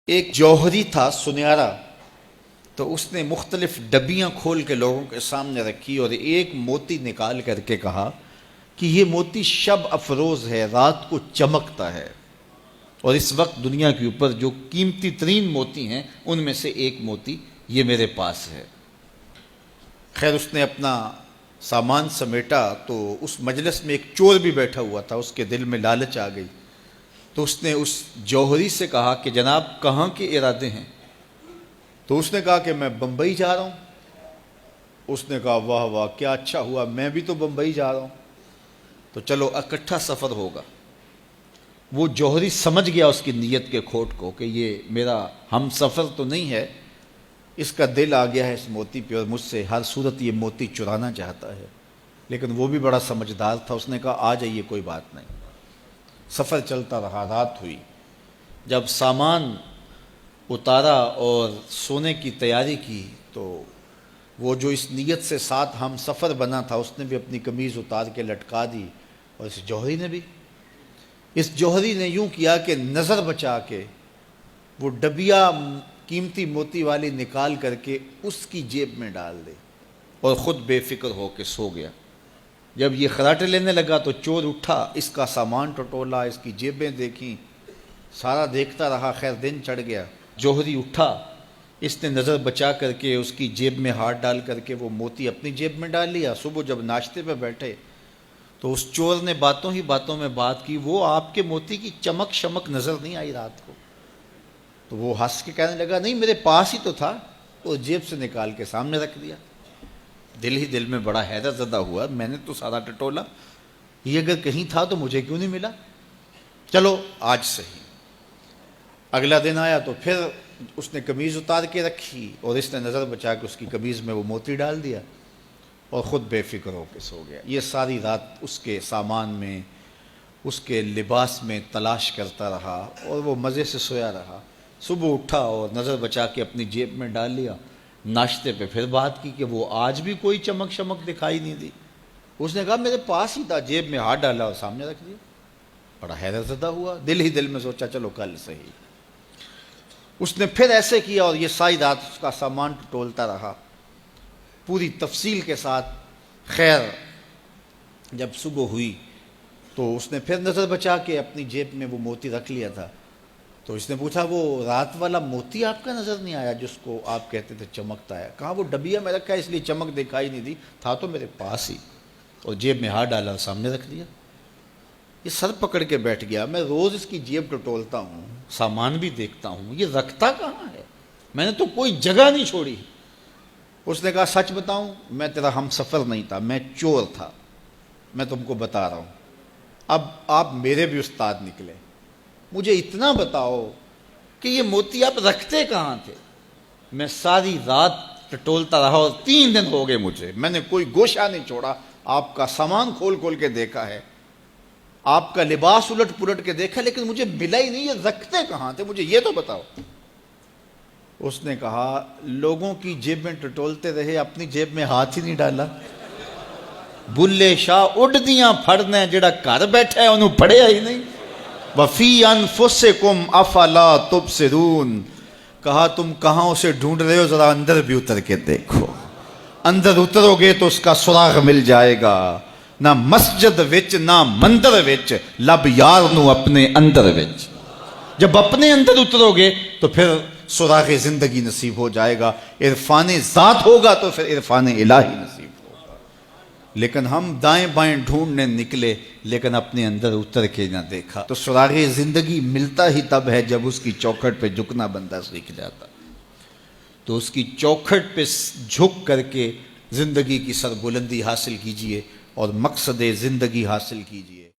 ایک جوہری تھا سنہرا، تو اس نے مختلف ڈبیاں کھول کے لوگوں کے سامنے رکھی اور ایک موتی نکال کر کے کہا کہ یہ موتی شب افروز ہے، رات کو چمکتا ہے، اور اس وقت دنیا کے اوپر جو قیمتی ترین موتی ہیں ان میں سے ایک موتی یہ میرے پاس ہے۔ خیر اس نے اپنا سامان سمیٹا تو اس مجلس میں ایک چور بھی بیٹھا ہوا تھا، اس کے دل میں لالچ آ گئی، تو اس نے اس جوہری سے کہا کہ جناب کہاں کے ارادے ہیں؟ تو اس نے کہا کہ میں بمبئی جا رہا ہوں۔ اس نے کہا واہ واہ کیا اچھا ہوا، میں بھی تو بمبئی جا رہا ہوں، تو چلو اکٹھا سفر ہوگا۔ وہ جوہری سمجھ گیا اس کی نیت کے کھوٹ کو کہ یہ میرا ہم سفر تو نہیں ہے، اس کا دل آ گیا ہے اس موتی پہ اور مجھ سے ہر صورت یہ موتی چرانا چاہتا ہے۔ لیکن وہ بھی بڑا سمجھدار تھا، اس نے کہا آ جائیے کوئی بات نہیں۔ سفر چلتا رہا، رات ہوئی، جب سامان اتارا اور سونے کی تیاری کی تو وہ جو اس نیت سے ساتھ ہم سفر بنا تھا اس نے بھی اپنی قمیض اتار کے لٹکا دی، اور اس جوہری نے بھی۔ اس جوہری نے یوں کیا کہ نظر بچا کے وہ ڈبیا قیمتی موتی والی نکال کر کے اس کی جیب میں ڈال دے اور خود بے فکر ہو کے سو گیا۔ جب یہ خراٹے لینے لگا تو چور اٹھا، اس کا سامان ٹٹولا، اس کی جیبیں دیکھیں، سارا دیکھتا رہا۔ خیر دن چڑھ گیا، جوہری اٹھا، اس نے نظر بچا کر کے اس کی جیب میں ہاتھ ڈال کر کے وہ موتی اپنی جیب میں ڈال لیا۔ صبح جب ناشتے پہ بیٹھے تو اس چور نے باتوں ہی باتوں میں بات کی، وہ آپ کے موتی کی چمک شمک نظر نہیں آئی رات کو؟ تو وہ ہنس کے کہنے لگا نہیں میرے پاس ہی تو تھا، وہ جیب سے نکال کے سامنے رکھ دیا۔ دل ہی دل میں بڑا حیرت زدہ ہوا، میں نے تو سارا ٹٹولا، یہ اگر کہیں تھا تو مجھے کیوں نہیں ملا؟ چلو آج صحیح۔ اگلا دن آیا تو پھر اس نے قمیض اتار کے رکھی اور اس نے نظر بچا کے اس کی قمیض میں وہ موتی ڈال دیا اور خود بے فکر ہو کے سو گیا۔ یہ ساری رات اس کے سامان میں، اس کے لباس میں تلاش کرتا رہا اور وہ مزے سے سویا رہا۔ صبح اٹھا اور نظر بچا کے اپنی جیب میں ڈال لیا۔ ناشتے پہ پھر بات کی کہ وہ آج بھی کوئی چمک شمک دکھائی نہیں دی۔ اس نے کہا میرے پاس ہی تھا، جیب میں ہاتھ ڈالا اور سامنے رکھ دیا۔ بڑا حیرت زدہ ہوا، دل ہی دل میں سوچا چلو کل صحیح۔ اس نے پھر ایسے کیا اور یہ ساری رات اس کا سامان ٹٹولتا رہا پوری تفصیل کے ساتھ۔ خیر جب صبح ہوئی تو اس نے پھر نظر بچا کے اپنی جیب میں وہ موتی رکھ لیا تھا۔ تو اس نے پوچھا وہ رات والا موتی آپ کا نظر نہیں آیا جس کو آپ کہتے تھے چمکتا ہے؟ کہا وہ ڈبیا میں رکھا ہے اس لیے چمک دکھائی نہیں دی، تھا تو میرے پاس ہی، اور جیب میں ہاتھ ڈالا اور سامنے رکھ دیا۔ یہ سر پکڑ کے بیٹھ گیا، میں روز اس کی جیب ٹٹولتا ہوں، سامان بھی دیکھتا ہوں، یہ رکھتا کہاں ہے؟ میں نے تو کوئی جگہ نہیں چھوڑی۔ اس نے کہا سچ بتاؤں میں تیرا ہم سفر نہیں تھا، میں چور تھا، میں تم کو بتا رہا ہوں۔ اب آپ میرے بھی استاد نکلے، مجھے اتنا بتاؤ کہ یہ موتی آپ رکھتے کہاں تھے؟ میں ساری رات ٹٹولتا رہا اور 3 دن ہو گئے مجھے، میں نے کوئی گوشہ نہیں چھوڑا، آپ کا سامان کھول کھول کے دیکھا ہے، آپ کا لباس الٹ پلٹ کے دیکھا، لیکن مجھے ملا ہی نہیں، یہ رکھتے کہاں تھے مجھے یہ تو بتاؤ۔ اس نے کہا لوگوں کی جیب میں ٹٹولتے رہے، اپنی جیب میں ہاتھ ہی نہیں ڈالا۔ بلے شاہ اڈ دیاں پھڑنے، جڑا گھر بیٹھا ہے انہوں پڑھیا ہی نہیں۔ وَفِي أَنفُسِكُمْ أَفَلَا تُبْصِرُونَ، کہا تم کہاں اسے ڈھونڈ رہے ہو، ذرا اندر بھی اتر کے دیکھو، اندر اترو گے تو اس کا سراغ مل جائے گا۔ نہ مسجد وچ نہ مندر وچ، لب یار نو اپنے اندر وچ۔ جب اپنے اندر اترو گے تو پھر سراغ زندگی نصیب ہو جائے گا، عرفان ذات ہوگا تو پھر عرفان الہی نصیب ہوگا۔ لیکن ہم دائیں بائیں ڈھونڈنے نکلے لیکن اپنے اندر اتر کے نہ دیکھا۔ تو سراغ زندگی ملتا ہی تب ہے جب اس کی چوکھٹ پہ جھکنا بندہ سیکھ جاتا۔ تو اس کی چوکھٹ پہ جھک کر کے زندگی کی سربلندی حاصل کیجئے اور مقصد زندگی حاصل کیجئے۔